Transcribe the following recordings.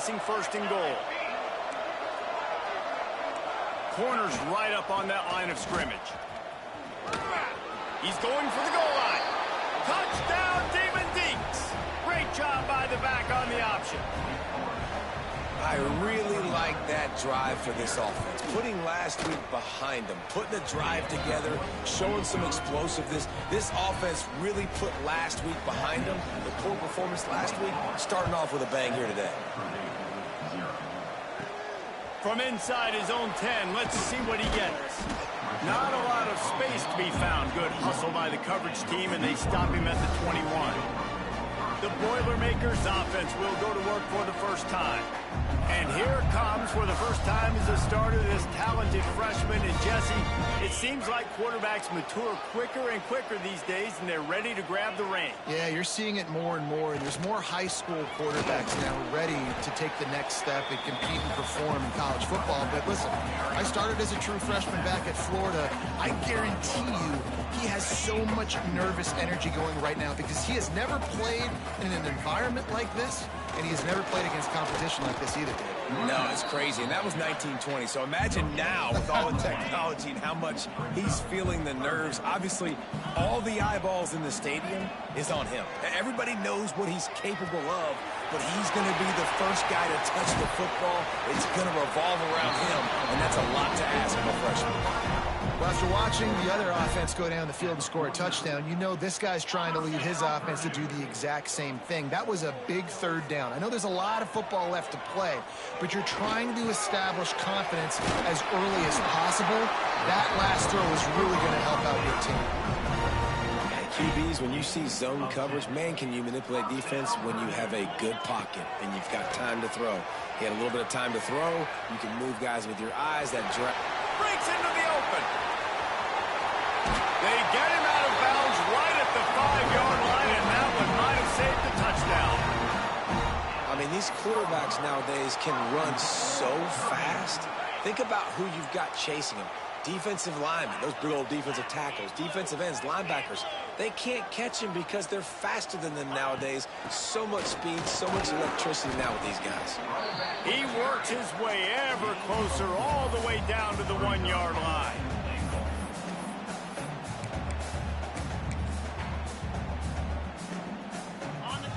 facing first and goal. Corner's right up on that line of scrimmage. He's going for the goal line. Touchdown, Demon Deeks. Great job by the back on the option. I really like that drive for this offense. Putting last week behind them, putting a drive together, showing some explosiveness. This offense really put last week behind them. The poor performance last week, starting off with a bang here today. From inside his own 10, let's see what he gets. Not a lot of space to be found. Good hustle by the coverage team, and they stop him at the 21. The Boilermakers offense will go to work for the first time. And here it comes for the first time as a starter, this talented freshman. And Jesse, it seems like quarterbacks mature quicker and quicker these days, and they're ready to grab the reins. Yeah, you're seeing it more and more, and there's more high school quarterbacks now ready to take the next step and compete and perform in college football. But listen, I started as a true freshman back at Florida. I guarantee you he has so much nervous energy going right now because he has never played in an environment like this, and he has never played against competition like this either, Dave. No, it's crazy, and that was 1920. So imagine now with all the technology and how much he's feeling the nerves. Obviously, all the eyeballs in the stadium is on him. Everybody knows what he's capable of, but he's going to be the first guy to touch the football. It's going to revolve around him, and that's a lot to ask of a freshman. Well, after watching the other offense go down the field and score a touchdown, you know this guy's trying to lead his offense to do the exact same thing. That was a big third down. I know there's a lot of football left to play, but you're trying to establish confidence as early as possible. That last throw is really going to help out your team. QBs, when you see zone coverage, man, can you manipulate defense when you have a good pocket and you've got time to throw. He had a little bit of time to throw. You can move guys with your eyes. That breaks into the open. They get him out of bounds right at the 5-yard line, and that one might have saved the touchdown. I mean, these quarterbacks nowadays can run so fast. Think about who you've got chasing them. Defensive linemen, those big old defensive tackles, defensive ends, linebackers. They can't catch him because they're faster than them nowadays. So much speed, so much electricity now with these guys. He works his way ever closer all the way down to the 1-yard line.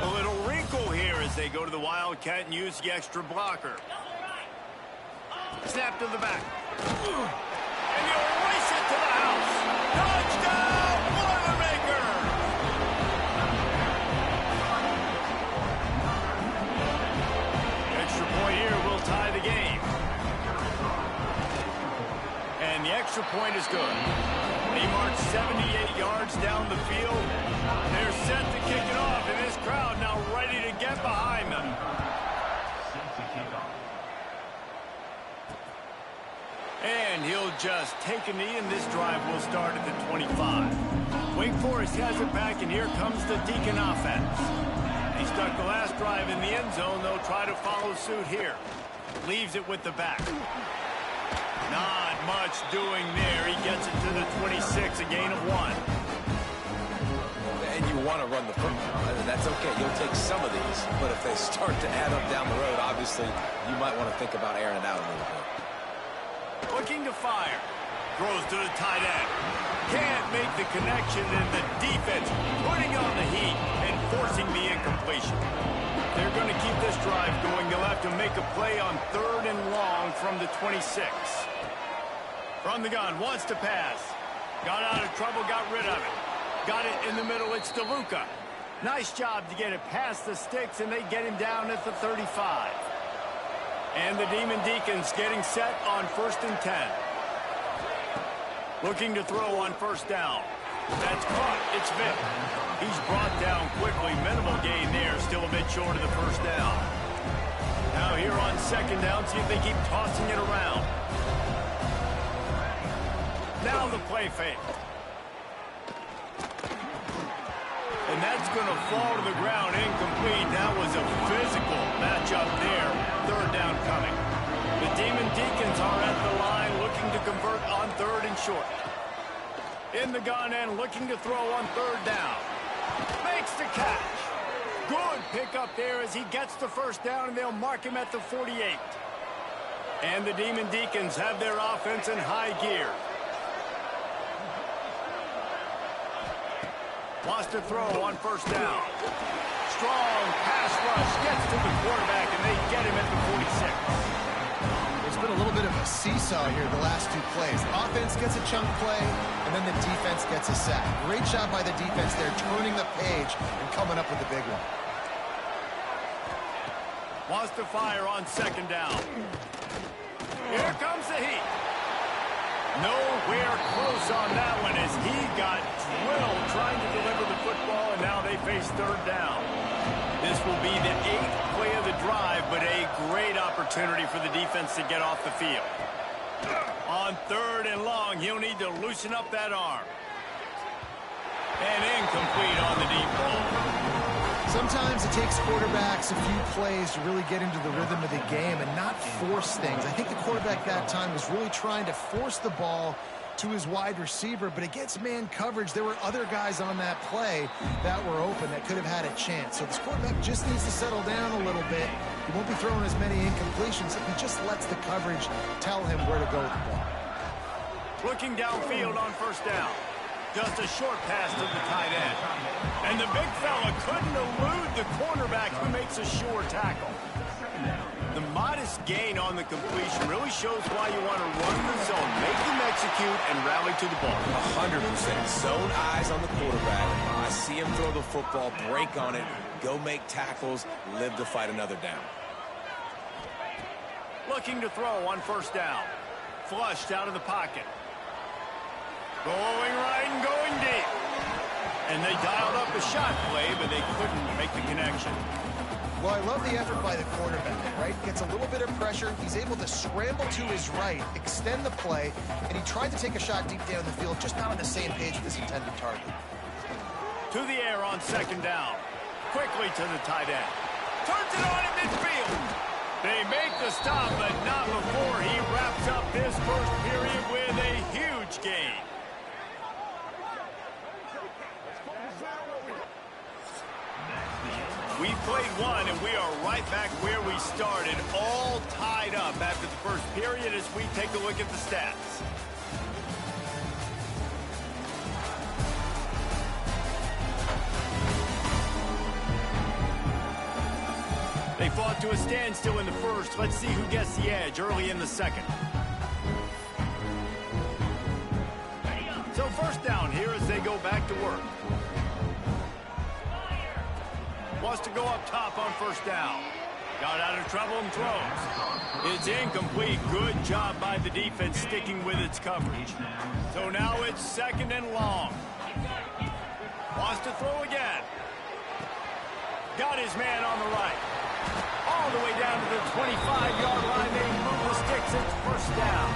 A little wrinkle here as they go to the Wildcat and use the extra blocker. Snap to the back. And he'll race it to the house. Touchdown, Boilermaker! Extra point here will tie the game. And the extra point is good. They march 78 yards down the field. They're set to kick it off, and this crowd now ready to get behind them. And he'll just take a knee, and this drive will start at the 25. Wake Forest has it back, and here comes the Deacon offense. He stuck the last drive in the end zone. They'll try to follow suit here. Leaves it with the back. Not much doing there. He gets it to the 26, a gain of 1. And you want to run the football. That's okay. You'll take some of these. But if they start to add up down the road, obviously, you might want to think about airing it out a little bit. Looking to fire. Throws to the tight end. Can't make the connection, and the defense putting on the heat and forcing the incompletion. They're going to keep this drive going. They'll have to make a play on 3rd and long from the 26. From the gun, wants to pass. Got out of trouble, got rid of it. Got it in the middle, it's DeLuca. Nice job to get it past the sticks, and they get him down at the 35. And the Demon Deacons getting set on 1st and 10. Looking to throw on 1st down. That's caught. It's Vick. He's brought down quickly. Minimal gain there. Still a bit short of the 1st down. Now here on 2nd down, see if they keep tossing it around. Now the play fake. And that's going to fall to the ground incomplete. That was a physical matchup there. 3rd down coming. The Demon Deacons are at the line looking to convert on 3rd and short. In the gun and looking to throw on 3rd down. Makes the catch. Good pickup there as he gets the first down, and they'll mark him at the 48. And the Demon Deacons have their offense in high gear. Wants to throw on first down. Strong pass rush gets to the quarterback, and they get him at the 46. There's been a little bit of a seesaw here the last two plays. Offense gets a chunk play, and then the defense gets a sack. Great job by the defense there, turning the page and coming up with the big one. Wants to fire on second down. Here comes the heat. Nowhere close on that one as he got drilled trying to deliver the football, and now they face third down. This will be the 8th play of the drive, but a great opportunity for the defense to get off the field. On third and long, he'll need to loosen up that arm. And incomplete on the deep ball. Sometimes it takes quarterbacks a few plays to really get into the rhythm of the game and not force things. I think the quarterback that time was really trying to force the ball to his wide receiver, but against man coverage, there were other guys on that play that were open that could have had a chance. So this quarterback just needs to settle down a little bit. He won't be throwing as many incompletions if he just lets the coverage tell him where to go with the ball. Looking downfield on first down. Just a short pass to the tight end. And the big fella couldn't elude the cornerback who makes a sure tackle. The modest gain on the completion really shows why you want to run the zone, make them execute, and rally to the ball. 100%. Zone eyes on the quarterback. I see him throw the football, break on it, go make tackles, live to fight another down. Looking to throw on first down. Flushed out of the pocket. Going right and going deep. And they dialed up a shot play, but they couldn't make the connection. Well, I love the effort by the quarterback, right? Gets a little bit of pressure. He's able to scramble to his right, extend the play, and he tried to take a shot deep down the field, just not on the same page with his intended target. To the air on second down. Quickly to the tight end. Turns it on in midfield. They make the stop, but not before he wraps up this first period with a huge gain. We played one, and we are right back where we started, all tied up after the first period as we take a look at the stats. They fought to a standstill in the first. Let's see who gets the edge early in the second. So first down here as they go back to work. Wants to go up top on first down. Got out of trouble and throws. It's incomplete. Good job by the defense sticking with its coverage. So now it's second and long. Wants to throw again. Got his man on the right. All the way down to the 25-yard line. They move the sticks. It's first down.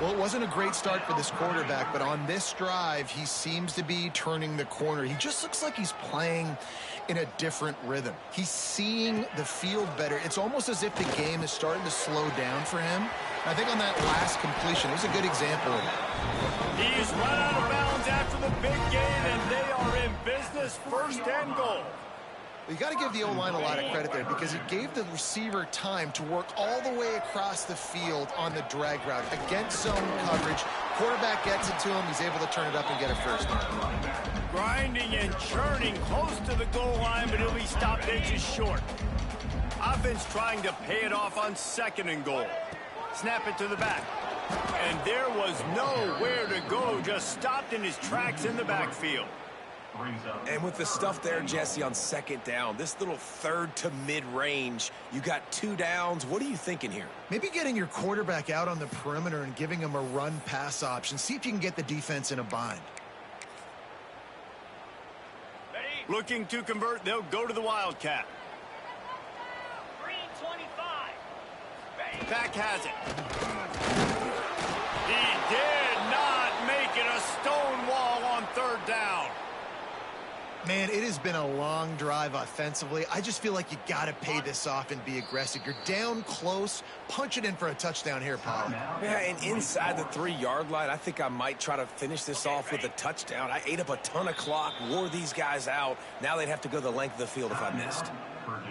Well, it wasn't a great start for this quarterback, but on this drive, he seems to be turning the corner. He just looks like he's playing in a different rhythm. He's seeing the field better. It's almost as if the game is starting to slow down for him. I think on that last completion, it was a good example of it. He's run out of bounds after the big game, and they are in business, first and goal. You got to give the O-line a lot of credit there because he gave the receiver time to work all the way across the field on the drag route against zone coverage. Quarterback gets it to him. He's able to turn it up and get a first down. Grinding and churning close to the goal line, but he'll be stopped inches short. Offense trying to pay it off on second and goal. Snap it to the back. And there was nowhere to go, just stopped in his tracks in the backfield. And with the stuff there, Jesse, on second down, this little third to mid-range, you got 2 downs. What are you thinking here? Maybe getting your quarterback out on the perimeter and giving him a run-pass option. See if you can get the defense in a bind. Looking to convert, they'll go to the Wildcat. 325. Back has it. He did not make it. A stone wall on third down. Man, it has been a long drive offensively. I just feel like you got to pay this off and be aggressive. You're down close. Punch it in for a touchdown here, Paul. Yeah, and inside the 3-yard line, I think I might try to finish this off with a touchdown. I ate up a ton of clock, wore these guys out. Now they'd have to go the length of the field if I missed.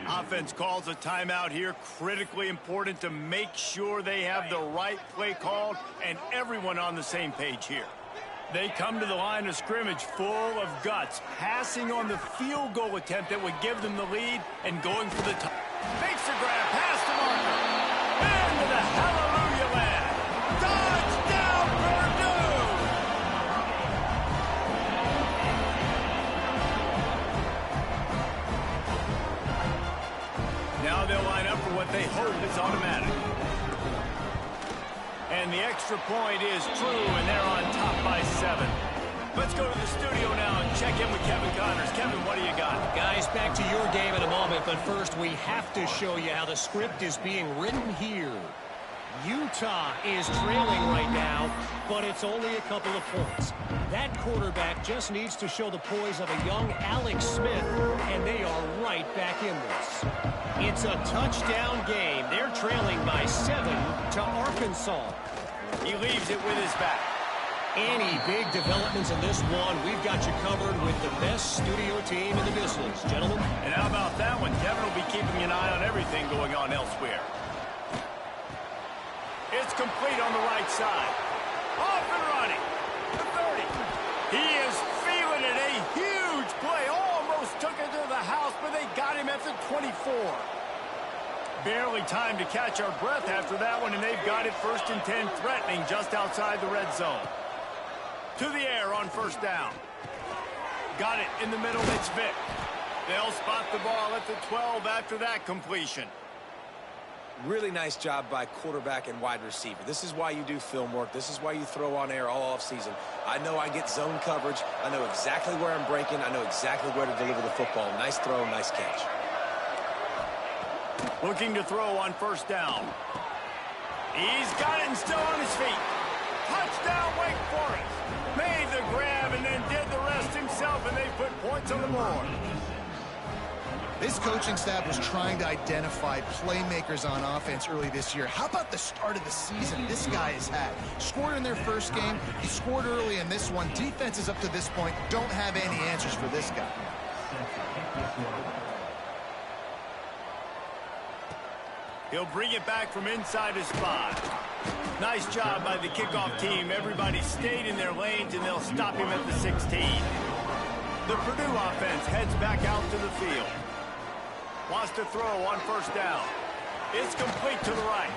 Offense calls a timeout here. Critically important to make sure they have the right play called and everyone on the same page here. They come to the line of scrimmage full of guts, passing on the field goal attempt that would give them the lead and going for the top. Makes the grab, pass to Marker. Into the hallelujah land. Touchdown, Purdue! Now they'll line up for what they hope is automatic. And the extra point is true, and they're on top by 7. Let's go to the studio now and check in with Kevin Connors. Kevin, what do you got? Guys, back to your game in a moment, but first we have to show you how the script is being written here. Utah is trailing right now, but it's only a couple of points. That quarterback just needs to show the poise of a young Alex Smith, and they are right back in this. It's a touchdown game. They're trailing by 7 to Arkansas. He leaves it with his back. Any big developments in this one, we've got you covered with the best studio team in the business, gentlemen. And how about that one? Kevin will be keeping an eye on everything going on elsewhere. It's complete on the right side. Off and running. The 30. He is feeling it. A huge play. Almost took it to the house, but they got him at the 24. Barely time to catch our breath after that one, and they've got it 1st and 10, threatening just outside the red zone. To the air on 1st down. Got it in the middle. It's Vic. They'll spot the ball at the 12 after that completion. Really nice job by quarterback and wide receiver. This is why you do film work. This is why you throw on air all offseason. I know I get zone coverage. I know exactly where I'm breaking. I know exactly where to deliver the football. Nice throw, nice catch. Looking to throw on 1st down. He's got it and still on his feet. Touchdown, Wake Forest. Made the grab and then did the rest himself, and they put points on the board. This coaching staff was trying to identify playmakers on offense early this year. How about the start of the season this guy has had? Scored in their first game. He scored early in this one. Defenses up to this point don't have any answers for this guy. He'll bring it back from inside his 5. Nice job by the kickoff team. Everybody stayed in their lanes, and they'll stop him at the 16. The Purdue offense heads back out to the field. Wants to throw on 1st down. It's complete to the right.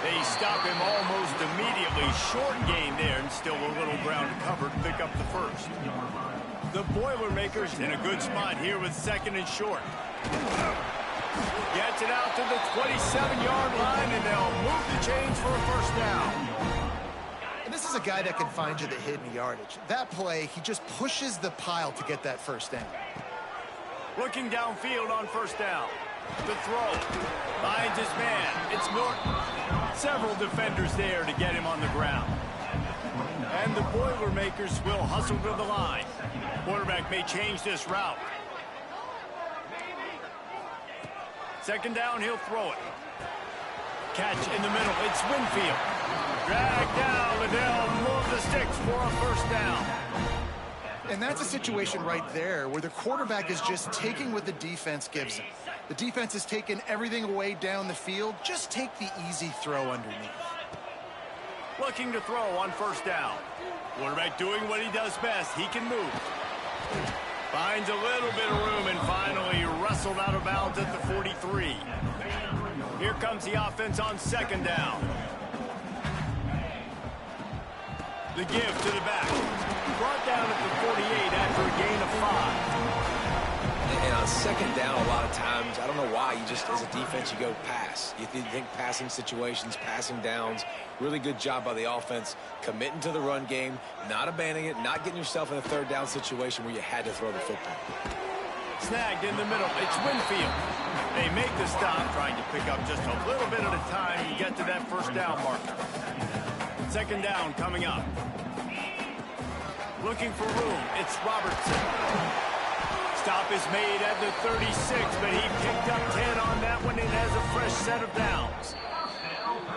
They stop him almost immediately. Short gain there, and still a little ground covered to pick up the 1st. The Boilermakers in a good spot here with 2nd and short. Gets it out to the 27-yard line, and they'll move the chains for a 1st down. And this is a guy that can find you the hidden yardage. That play, he just pushes the pile to get that 1st down. Looking downfield on 1st down. The throw. Finds his man. It's Norton. Several defenders there to get him on the ground. And the Boilermakers will hustle to the line. Quarterback may change this route. 2nd down, he'll throw it. Catch in the middle. It's Winfield. Drag down. Liddell move the sticks for a 1st down. And that's a situation right there where the quarterback is just taking what the defense gives him. The defense has taken everything away down the field. Just take the easy throw underneath. Looking to throw on 1st down. Quarterback doing what he does best. He can move. Finds a little bit of room and finally wrestled out of bounds at the 43. Here comes the offense on 2nd down. The give to the back. Brought down at the 48 after a gain of 5. And on 2nd down, a lot of times, I don't know why, you just, as a defense, you go pass. You think passing situations, passing downs. Really good job by the offense, committing to the run game, not abandoning it, not getting yourself in a 3rd down situation where you had to throw the football. Snagged in the middle. It's Winfield. They make the stop, trying to pick up just a little bit at a time and get to that 1st down marker. 2nd down coming up. Looking for room. It's Robertson. Stop is made at the 36, but he picked up 10 on that one and has a fresh set of downs.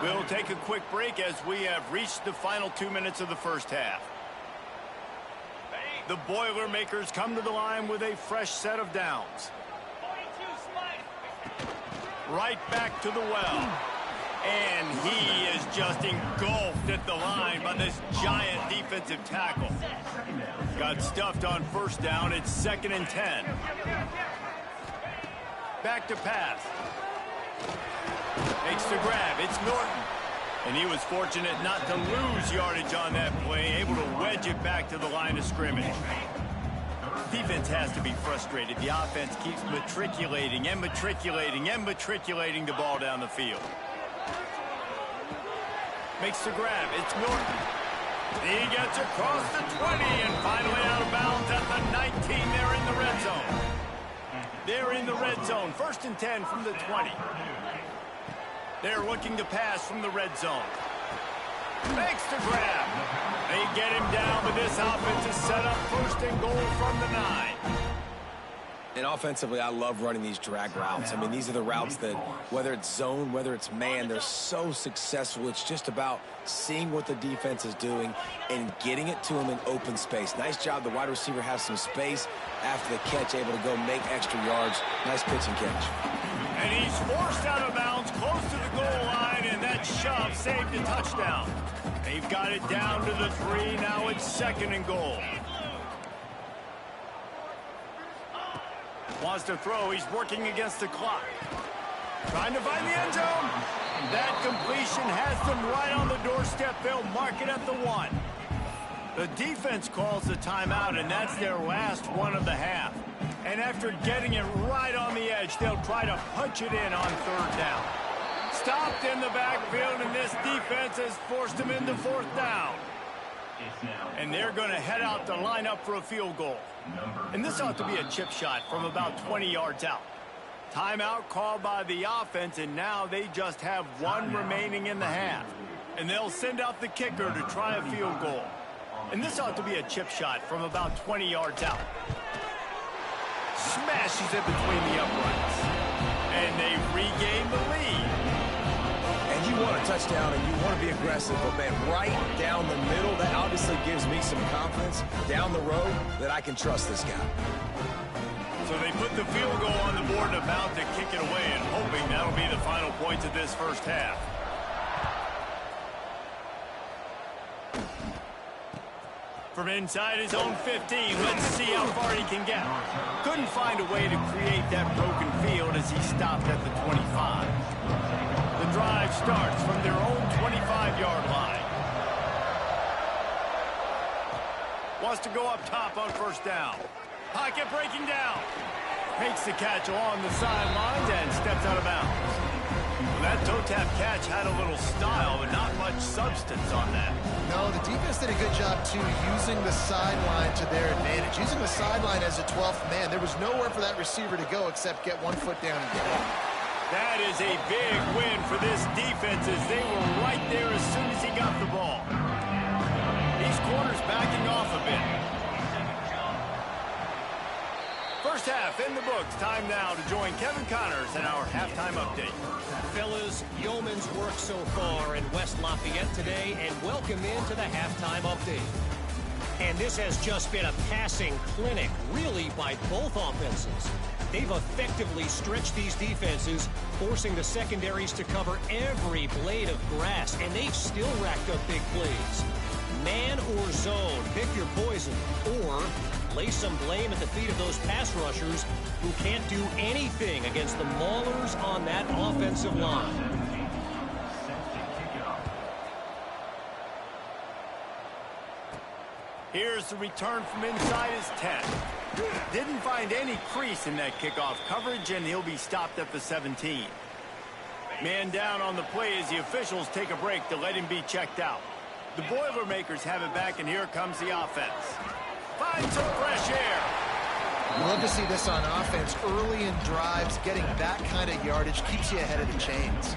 We'll take a quick break as we have reached the final 2 minutes of the first half. The Boilermakers come to the line with a fresh set of downs. Right back to the well. And he is just engulfed at the line by this giant defensive tackle. Got stuffed on first down. It's 2nd and 10. Back to pass. Makes the grab. It's Norton. And he was fortunate not to lose yardage on that play, able to wedge it back to the line of scrimmage. Defense has to be frustrated. The offense keeps matriculating and matriculating and matriculating the ball down the field. Makes the grab. It's Norton. He gets across the 20 and finally out of bounds at the 19. They're in the red zone. They're in the red zone. 1st and 10 from the 20. They're looking to pass from the red zone. Makes the grab. They get him down, but this offense is set up 1st and goal from the 9. And offensively, I love running these drag routes. I mean, these are the routes that, whether it's zone, whether it's man, they're so successful. It's just about seeing what the defense is doing and getting it to them in open space. Nice job. The wide receiver has some space after the catch, able to go make extra yards. Nice pitch and catch. And he's forced out of bounds close to the goal line, and that shove saved a touchdown. They've got it down to the 3. Now it's 2nd and goal. Wants to throw. He's working against the clock. Trying to find the end zone. That completion has them right on the doorstep. They'll mark it at the 1. The defense calls the timeout, and that's their last one of the half. And after getting it right on the edge, they'll try to punch it in on 3rd down. Stopped in the backfield, and this defense has forced them into 4th down. And they're going to head out to line up for a field goal. And this ought to be a chip shot from about 20 yards out. Timeout called by the offense, and now they just have 1 remaining in the half. And they'll send out the kicker to try a field goal. And this ought to be a chip shot from about 20 yards out. Smashes it between the uprights. And they regain the lead. And you want a touchdown and you want to be aggressive, but man, right down the middle, that obviously gives me some confidence down the road that I can trust this guy. So they put the field goal on the board and about to kick it away, and hoping that'll be the final points of this first half. From inside his own 15, let's see how far he can get. Couldn't find a way to create that broken field as he stopped at the 25. The drive starts from their own 25-yard line. Wants to go up top on first down. Pocket breaking down. Makes the catch along the sidelines and steps out of bounds. Well, that toe-tap catch had a little style, but not much substance on that. No, the defense did a good job, too, using the sideline to their advantage. Using the sideline as a 12th man. There was nowhere for that receiver to go except get 1 foot down and get it. That is a big win for this defense as they were right there as soon as he got the ball. These corners backing off a bit. First half in the books. Time now to join Kevin Connors in our halftime update. Fellas, yeoman's work so far in West Lafayette today, and welcome into the halftime update. And this has just been a passing clinic, really, by both offenses. They've effectively stretched these defenses, forcing the secondaries to cover every blade of grass, and they've still racked up big plays. Man or zone, pick your poison, or lay some blame at the feet of those pass rushers who can't do anything against the maulers on that offensive line. Here's the return from inside his 10. Didn't find any crease in that kickoff coverage, and he'll be stopped at the 17. Man down on the play as the officials take a break to let him be checked out. The Boilermakers have it back, and here comes the offense. Finds some fresh air. You love to see this on offense. Early in drives, getting that kind of yardage keeps you ahead of the chains.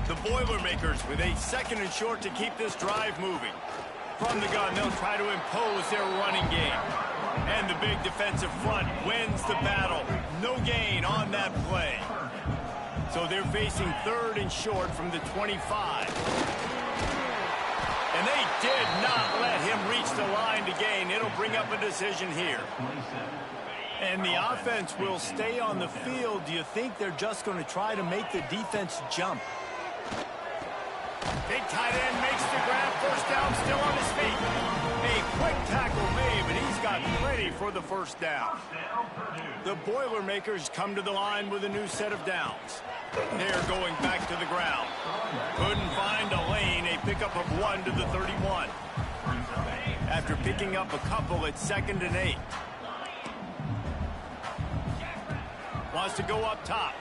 The Boilermakers with a 2nd and short to keep this drive moving. From the gun, they'll try to impose their running game. And the big defensive front wins the battle. No gain on that play. So they're facing 3rd and short from the 25. And they did not let him reach the line to gain. It'll bring up a decision here. And the offense will stay on the field. Do you think they're just going to try to make the defense jump? Big tight end makes the grab. First down, still on his feet. A quick tackle made, but he's got plenty for the first down. The Boilermakers come to the line with a new set of downs. They're going back to the ground. Couldn't find a lane. A pickup of 1 to the 31. After picking up a couple, it's 2nd and 8. Wants to go up top.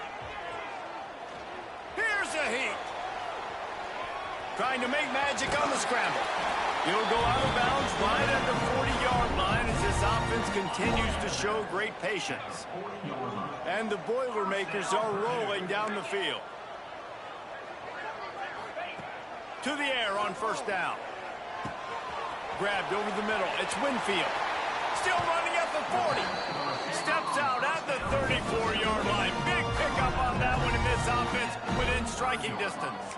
Here's a heat. Trying to make magic on the scramble. He'll go out of bounds right at the 40-yard line as this offense continues to show great patience. And the Boilermakers are rolling down the field. To the air on first down. Grabbed over the middle. It's Winfield. Still running at the 40. Steps out at the 34-yard line. Big pickup on that one in this offense within striking distance.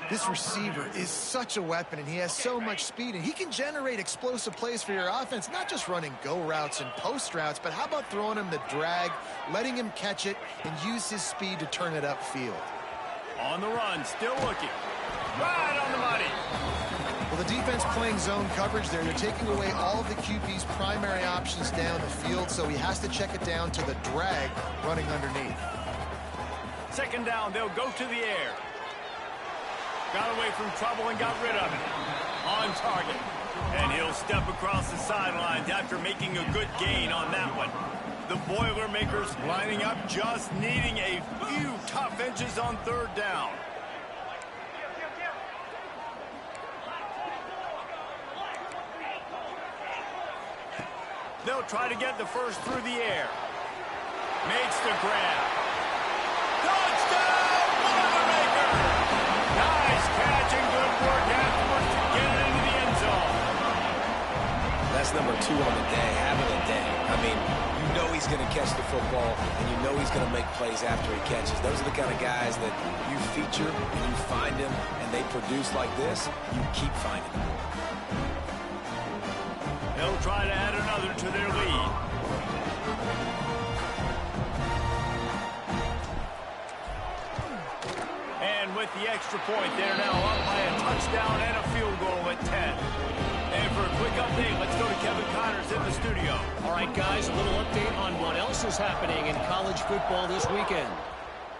This receiver is such a weapon, and he has so much speed, and he can generate explosive plays for your offense, not just running go routes and post routes, but how about throwing him the drag, letting him catch it, and use his speed to turn it upfield. On the run, still looking. Right on the money. Well, the defense playing zone coverage there. They're taking away all of the QB's primary options down the field, so he has to check it down to the drag running underneath. 2nd down, they'll go to the air. Got away from trouble and got rid of it. On target. And he'll step across the sidelines after making a good gain on that one. The Boilermakers lining up, just needing a few tough inches on 3rd down. They'll try to get the first through the air. Makes the grab. Touchdown, Boilermakers! Nice catch and good work afterwards to get it into the end zone. That's number 2 on the day, having a day. I mean, you know he's going to catch the football, and you know he's going to make plays after he catches. Those are the kind of guys that you feature and you find them, and they produce like this, you keep finding them. They'll try to add another to their lead. And with the extra point, they're now up by a touchdown and a field goal at 10. And for a quick update, let's go to Kevin Connors in the studio. All right, guys, a little update on what else is happening in college football this weekend.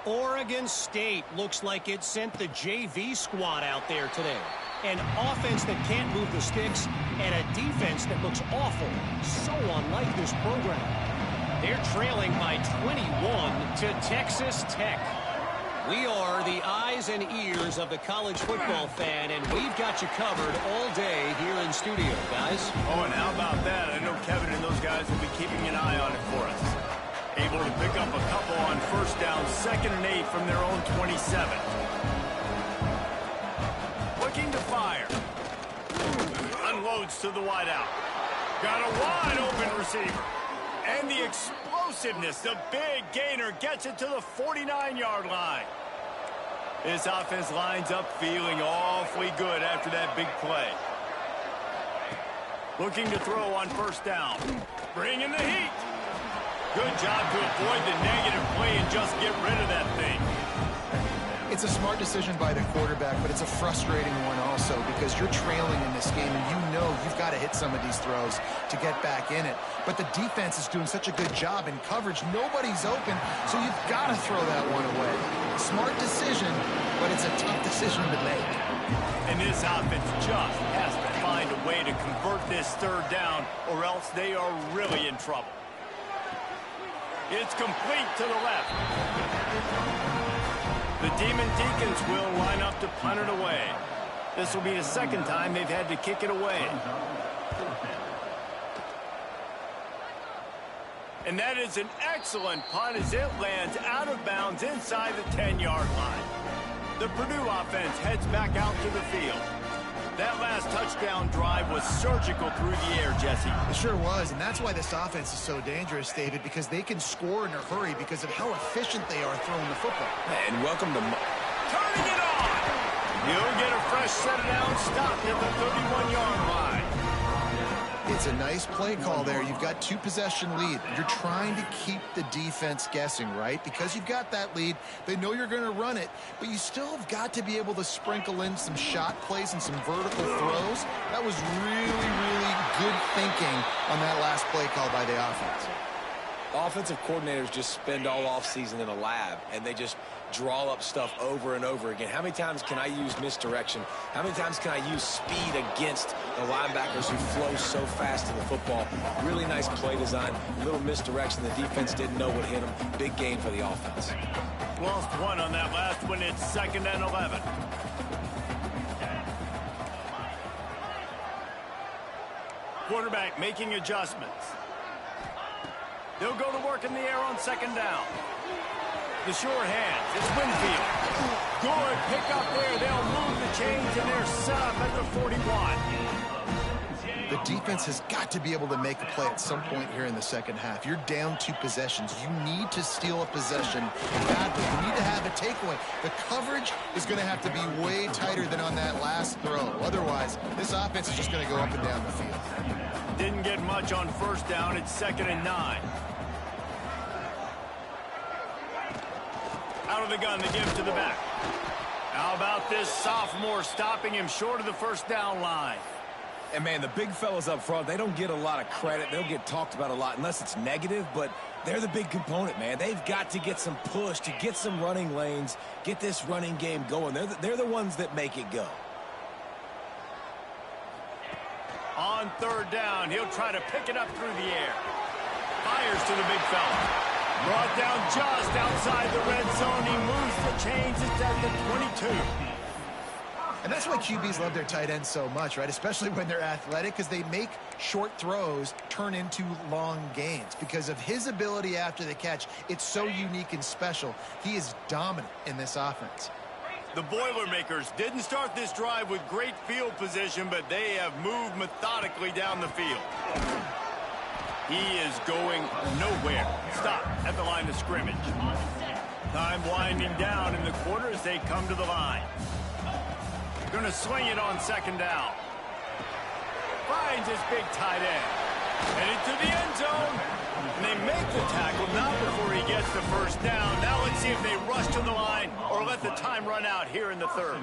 Oregon State looks like it sent the JV squad out there today. An offense that can't move the sticks and a defense that looks awful. So unlike this program. They're trailing by 21 to Texas Tech. We are the eyes and ears of the college football fan, and we've got you covered all day here in studio, guys. Oh, and how about that? I know Kevin and those guys will be keeping an eye on it for us. Able to pick up a couple on first down, 2nd and 8 from their own 27. Looking to fire. Unloads to the wideout. Got a wide open receiver. And the explosiveness, the big gainer gets it to the 49-yard line. This offense lines up feeling awfully good after that big play. Looking to throw on first down. Bringing the heat. Good job to avoid the negative play and just get rid of that thing. It's a smart decision by the quarterback, but it's a frustrating one also because you're trailing in this game and you know you've got to hit some of these throws to get back in it. But the defense is doing such a good job in coverage. Nobody's open, so you've got to throw that one away. Smart decision, but it's a tough decision to make. And this offense just has to find a way to convert this 3rd down or else they are really in trouble. It's complete to the left. The Demon Deacons will line up to punt it away. This will be the 2nd time they've had to kick it away. And that is an excellent punt as it lands out of bounds inside the 10-yard line. The Purdue offense heads back out to the field. That last touchdown drive was surgical through the air, Jesse. It sure was, and that's why this offense is so dangerous, David, because they can score in a hurry because of how efficient they are throwing the football. And welcome to... Turning it on! He'll get a fresh set down, stopped at the 31-yard line. It's a nice play call there. You've got 2-possession lead. You're trying to keep the defense guessing, right? Because you've got that lead, they know you're going to run it, but you still have got to be able to sprinkle in some shot plays and some vertical throws. That was really, really good thinking on that last play call by the offense. Offensive coordinators just spend all offseason in a lab, and they just draw up stuff over and over again. How many times can I use misdirection? How many times can I use speed against the linebackers who flow so fast to the football? Really nice play design, a little misdirection. The defense didn't know what hit them. Big gain for the offense. Lost one on that last one. It's 2nd and 11. Quarterback making adjustments. They'll go to work in the air on 2nd down. The sure hands. It's Winfield. Good pick up there. They'll move the chains, and they're set up at the 41. The defense has got to be able to make a play at some point here in the second half. You're down 2 possessions. You need to steal a possession badly. You need to have a takeaway. The coverage is going to have to be way tighter than on that last throw. Otherwise, this offense is just going to go up and down the field. Didn't get much on 1st down. It's 2nd and 9. Out of the gun, the give to the back. How about this sophomore stopping him short of the 1st down line? And, man, the big fellas up front, they don't get a lot of credit. They'll get talked about a lot unless it's negative, but they're the big component, man. They've got to get some push, to get some running lanes, get this running game going. They're the ones that make it go. On 3rd down, he'll try to pick it up through the air. Fires to the big fella. Brought down just outside the red zone. He moves the chains. It's at the 22. And that's why QBs love their tight ends so much, right? Especially when they're athletic, because they make short throws turn into long gains. Because of his ability after the catch, it's so unique and special. He is dominant in this offense. The Boilermakers didn't start this drive with great field position, but they have moved methodically down the field. He is going nowhere. Stop at the line of scrimmage. Time winding down in the quarter as they come to the line. Going to swing it on 2nd down. Finds his big tight end. Headed to the end zone. And they make the tackle, not before he gets the 1st down. Now let's see if they rush to the line or let the time run out here in the 3rd.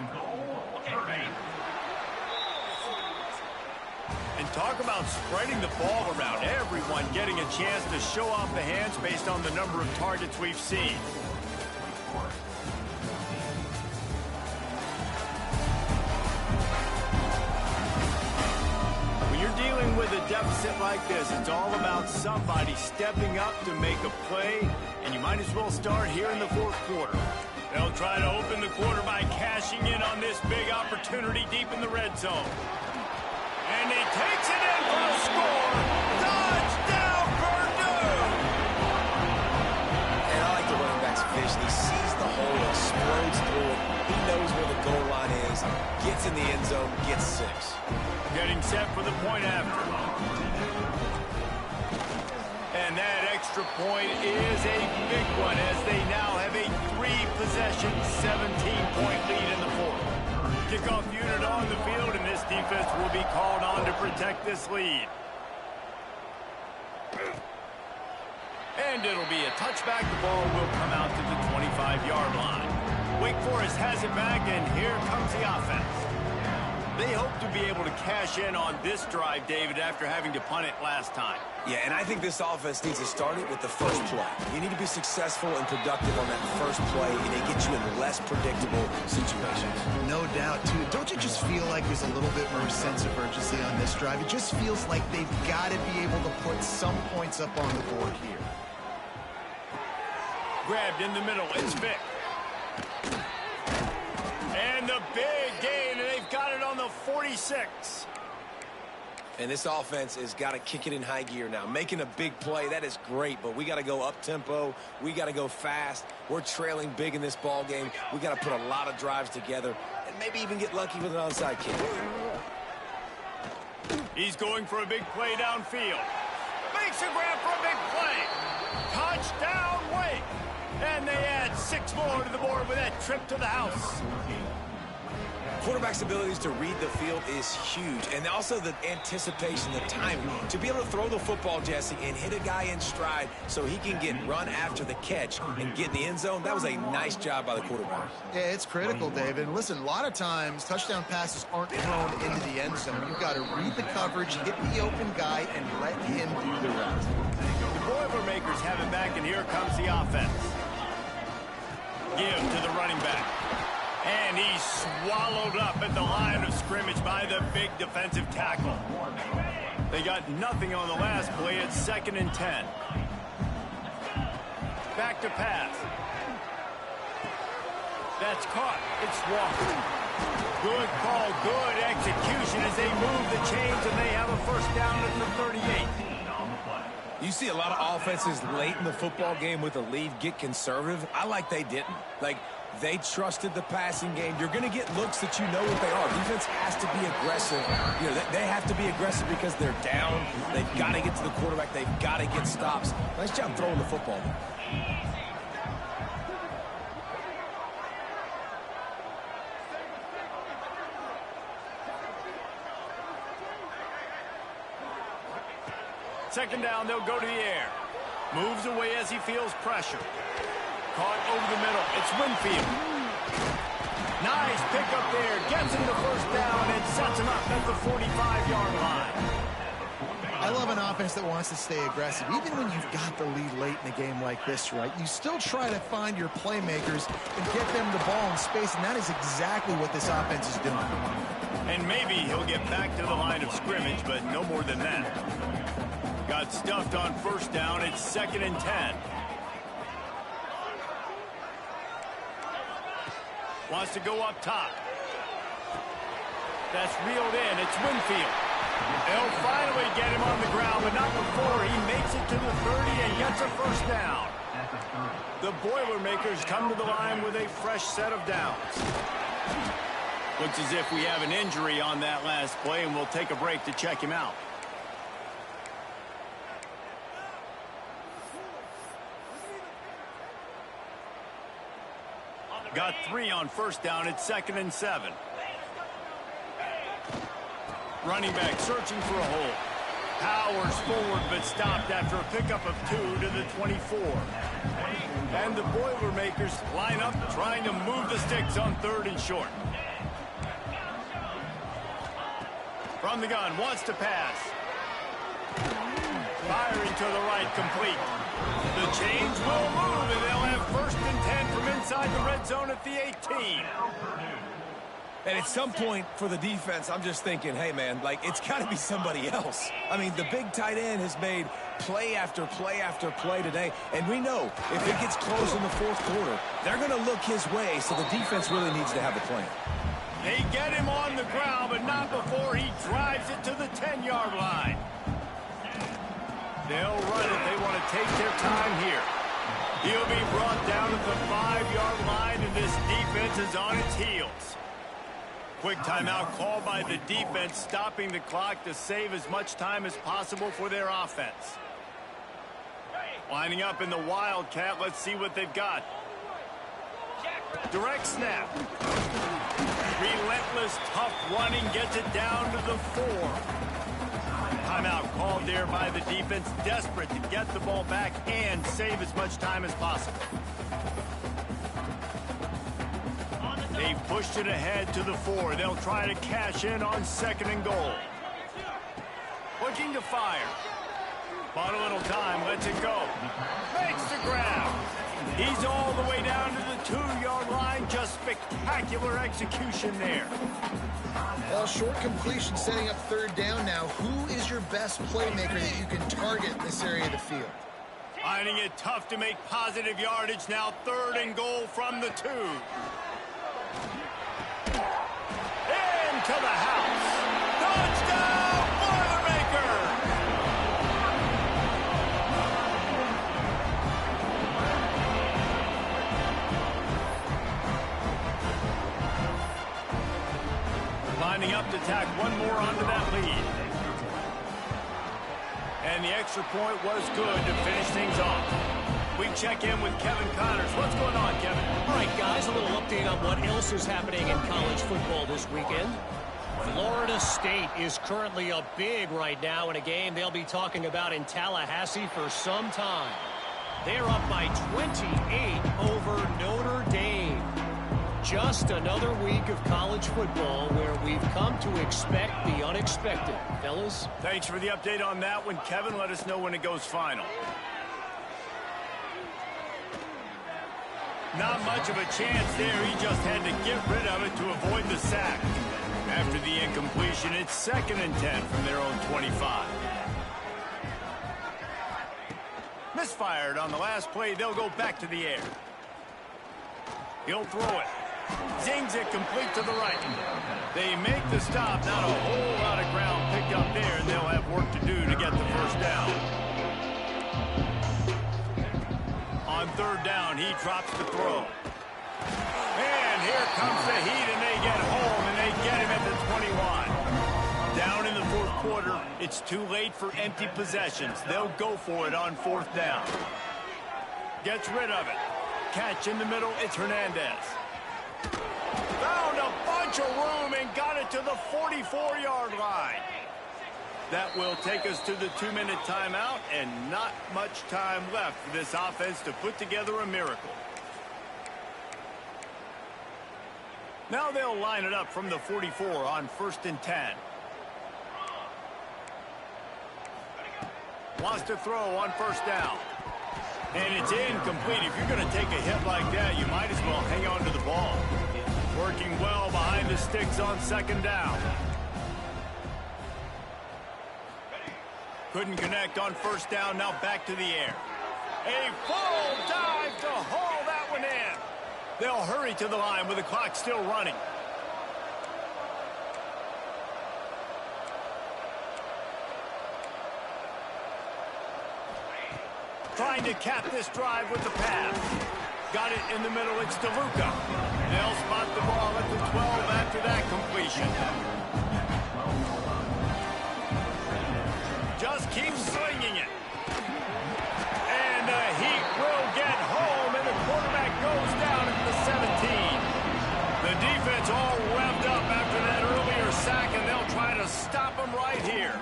And talk about spreading the ball around. Everyone getting a chance to show off the hands based on the number of targets we've seen. When you're dealing with a deficit like this, it's all about somebody stepping up to make a play, and you might as well start here in the 4th quarter. They'll try to open the quarter by cashing in on this big opportunity deep in the red zone. And he takes it in for a score. Touchdown, Purdue! And I like the running back's vision. He sees the hole, explodes through it. He knows where the goal line is, gets in the end zone, gets 6. Getting set for the point after. And that extra point is a big one as they now have a 3-possession, 17-point lead in the 4th. Kickoff unit on the field, and this defense will be called on to protect this lead. And it'll be a touchback. The ball will come out to the 25-yard line. Wake Forest has it back, and here comes the offense. They hope to be able to cash in on this drive, David, after having to punt it last time. Yeah, and I think this offense needs to start it with the first play. You need to be successful and productive on that first play, and it gets you in less predictable situations. No doubt, too. Don't you just feel like there's a little bit more sense of urgency on this drive? It just feels like they've got to be able to put some points up on the board here. Grabbed in the middle. It's Vick. And the big gain, and they've got it on the 46. And this offense has got to kick it in high gear now. Making a big play, that is great, but we got to go up-tempo. We got to go fast. We're trailing big in this ball game. We got to put a lot of drives together and maybe even get lucky with an onside kick. He's going for a big play downfield. Makes a grab for a big play. Touchdown, Wake. And they add 6 more to the board with that trip to the house. Quarterback's abilities to read the field is huge, and also the anticipation, the timing. To be able to throw the football, Jesse, and hit a guy in stride so he can get run after the catch and get in the end zone, that was a nice job by the quarterback. Yeah, it's critical, David. And listen, a lot of times touchdown passes aren't thrown into the end zone. You've got to read the coverage, hit the open guy, and let him do the rest. The Boilermakers have it back, and here comes the offense. Give to the running back. And he's swallowed up at the line of scrimmage by the big defensive tackle. They got nothing on the last play. It's 2nd and 10. Back to pass. That's caught. It's Walker. Good call, good execution as they move the chains, and they have a first down at the 38. You see a lot of offenses late in the football game with a lead get conservative. I like they didn't. Like, they trusted the passing game. You're going to get looks that you know what they are. Defense has to be aggressive. You know, they have to be aggressive because they're down. They've got to get to the quarterback. They've got to get stops. Nice job throwing the football. Second down, they'll go to the air. Moves away as he feels pressure. Caught over the middle. It's Winfield. Nice pickup there. Gets him the first down and sets him up at the 45-yard line. I love an offense that wants to stay aggressive. Even when you've got the lead late in a game like this, right, you still try to find your playmakers and get them the ball in space, and that is exactly what this offense is doing. And maybe he'll get back to the line of scrimmage, but no more than that. Got stuffed on first down. It's 2nd and 10. Wants to go up top. That's reeled in. It's Winfield. They'll finally get him on the ground, but not before he makes it to the 30 and gets a first down. The Boilermakers come to the line with a fresh set of downs. Looks as if we have an injury on that last play, and we'll take a break to check him out. Got 3 on first down. It's 2nd and 7. Running back searching for a hole. Powers forward, but stopped after a pickup of 2 to the 24. And the Boilermakers line up trying to move the sticks on 3rd and short. From the gun, wants to pass. Firing to the right, complete. The chains will move, and they'll have 1st and 10 from inside the red zone at the 18. And at some point for the defense, I'm just thinking, hey, man, like, it's got to be somebody else. I mean, the big tight end has made play after play after play today, and we know if it gets close in the 4th quarter, they're going to look his way, so the defense really needs to have a plan. They get him on the ground, but not before he drives it to the 10-yard line. They'll run it. They want to take their time here. He'll be brought down at the 5-yard line, and this defense is on its heels. Quick timeout called by the defense, stopping the clock to save as much time as possible for their offense. Lining up in the Wildcat. Let's see what they've got. Direct snap. Relentless, tough running gets it down to the 4. Timeout called there by the defense, desperate to get the ball back and save as much time as possible. They've pushed it ahead to the 4. They'll try to cash in on 2nd and goal. Looking to fire. Bought a little time, lets it go. Makes the grab. He's all the way down to the 2-yard line. Just spectacular execution there. Well, short completion setting up 3rd down now. Who is your best playmaker that you can target in this area of the field? Finding it tough to make positive yardage now. 3rd and goal from the 2. Into the house. Touchdown, Boilermakers! Lining up to tack one more onto that lead. And the extra point was good to finish things off. We check in with Kevin Connors. What's going on, Kevin? All right, guys, a little update on what else is happening in college football this weekend. Florida State is currently up big right now in a game they'll be talking about in Tallahassee for some time. They're up by 28 over Notre Dame. Just another week of college football where we've come to expect the unexpected. Fellas? Thanks for the update on that one, Kevin. Let us know when it goes final. Not much of a chance there. He just had to get rid of it to avoid the sack. After the incompletion, it's 2nd and 10 from their own 25. Misfired on the last play. They'll go back to the air. He'll throw it. Zings it complete to the right. They make the stop. Not a whole lot of ground picked up there, and they'll have work to do to get the first down. On 3rd down, he drops the throw. And here comes the heat, and they get home, and they get him at the 21. Down in the 4th quarter, it's too late for empty possessions. They'll go for it on 4th down. Gets rid of it. Catch in the middle, it's Hernandez. Found a bunch of room and got it to the 44-yard line. That will take us to the 2-minute timeout, and not much time left for this offense to put together a miracle. Now they'll line it up from the 44 on 1st and 10. Wants to throw on 1st down. And it's incomplete. If you're going to take a hit like that, you might as well hang on to the ball. Working well behind the sticks on 2nd down. Couldn't connect on 1st down. Now back to the air. A full dive to haul that one in. They'll hurry to the line with the clock still running. Trying to cap this drive with the pass. Got it in the middle. It's DeLuca. They'll spot the ball at the 12 after that completion. Just keep slinging it. And the Heat will get home, and the quarterback goes down at the 17. The defense all revved up after that earlier sack, and they'll try to stop him right here.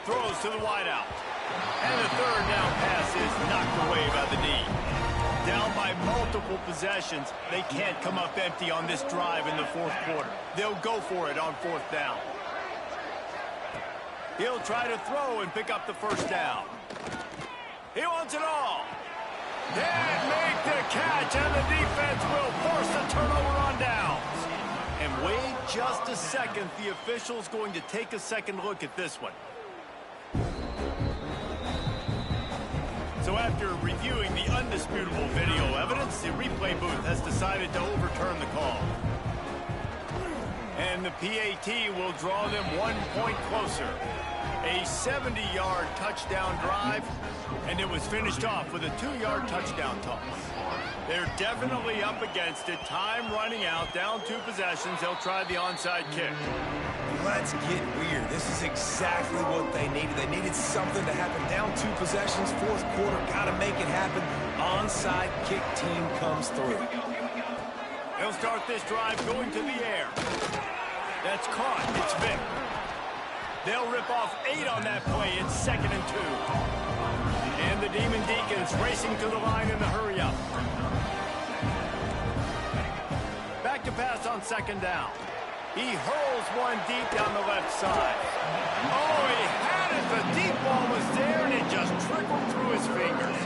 Throws to the wideout. And the 3rd down pass is knocked away by the knee. Down by multiple possessions, they can't come up empty on this drive in the 4th quarter. They'll go for it on 4th down. He'll try to throw and pick up the 1st down. He wants it all. Can't make the catch, and the defense will force a turnover on downs. And wait just a second. The official's going to take a second look at this one. So after reviewing the undisputable video evidence, the replay booth has decided to overturn the call. And the PAT will draw them 1 point closer. A 70-yard touchdown drive, and it was finished off with a 2-yard touchdown toss. They're definitely up against it. Time running out, down 2 possessions. They'll try the onside kick. Let's get weird. This is exactly what they needed. They needed something to happen. Down 2 possessions, 4th quarter, got to make it happen. Onside kick team comes through. They'll start this drive going to the air. That's caught. It's Vic. They'll rip off 8 on that play. It's 2nd and 2. And the Demon Deacons racing to the line in the hurry-up. Back to pass on 2nd down. He hurls one deep down the left side. Oh, he had it. The deep ball was there, and it just trickled through his fingers.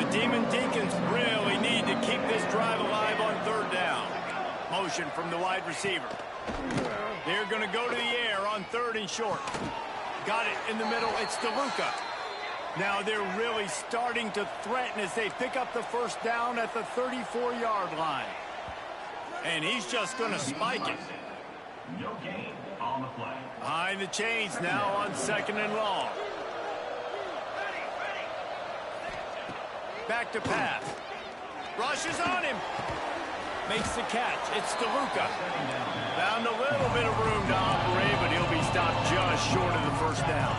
The Demon Deacons really need to keep this drive alive on 3rd down. Motion from the wide receiver. They're going to go to the air on 3rd and short. Got it in the middle. It's DeLuca. Now they're really starting to threaten as they pick up the 1st down at the 34-yard line. And he's just going to spike it. No gain on the play. Behind the chains now on 2nd and long. Back to pass. Rushes on him. Makes the catch. It's DeLuca. Found a little bit of room to operate, but he'll be stopped just short of the 1st down.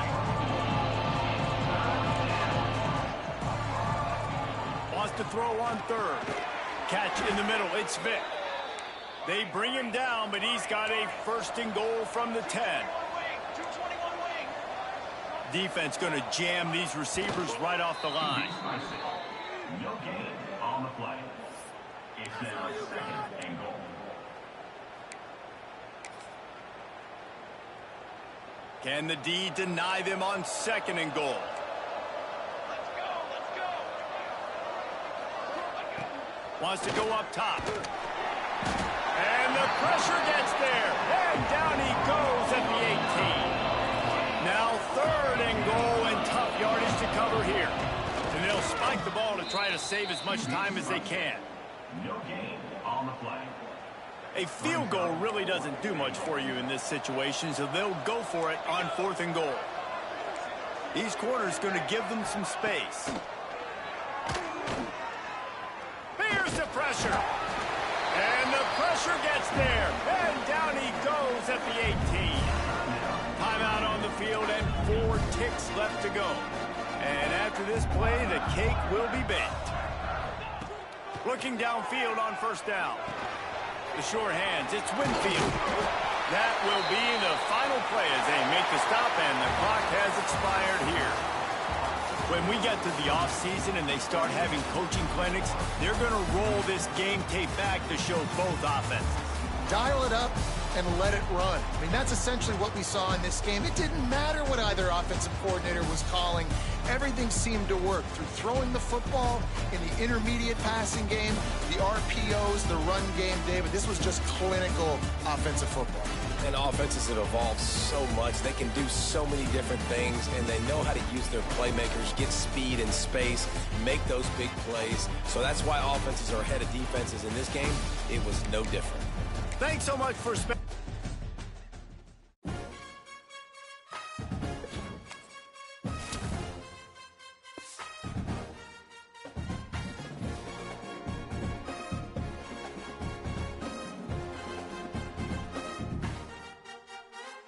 to throw on third. Catch in the middle. It's Vick. They bring him down, but he's got a first and goal from the 10. Defense going to jam these receivers right off the line. No gain on the play. It's now second and goal. Can the D deny them on second and goal? Wants to go up top. And the pressure gets there. And down he goes at the 18. Now third and goal and tough yardage to cover here. And they'll spike the ball to try to save as much time as they can. No gain on the play. A field goal really doesn't do much for you in this situation, so they'll go for it on fourth and goal. These corners going to give them some space. Here's the pressure. And the pressure gets there. And down he goes at the 18. Timeout on the field and 4 ticks left to go. And after this play, the cake will be baked. Looking downfield on first down. The short hands, it's Winfield. That will be the final play as they make the stop, and the clock has expired here. When we get to the offseason and they start having coaching clinics, they're going to roll this game tape back to show both offenses. Dial it up and let it run. I mean, that's essentially what we saw in this game. It didn't matter what either offensive coordinator was calling. Everything seemed to work through throwing the football in the intermediate passing game, the RPOs, the run game, David. This was just clinical offensive football. And offenses have evolved so much. They can do so many different things, and they know how to use their playmakers, get speed and space, make those big plays. So that's why offenses are ahead of defenses in this game. It was no different. Thanks so much for spending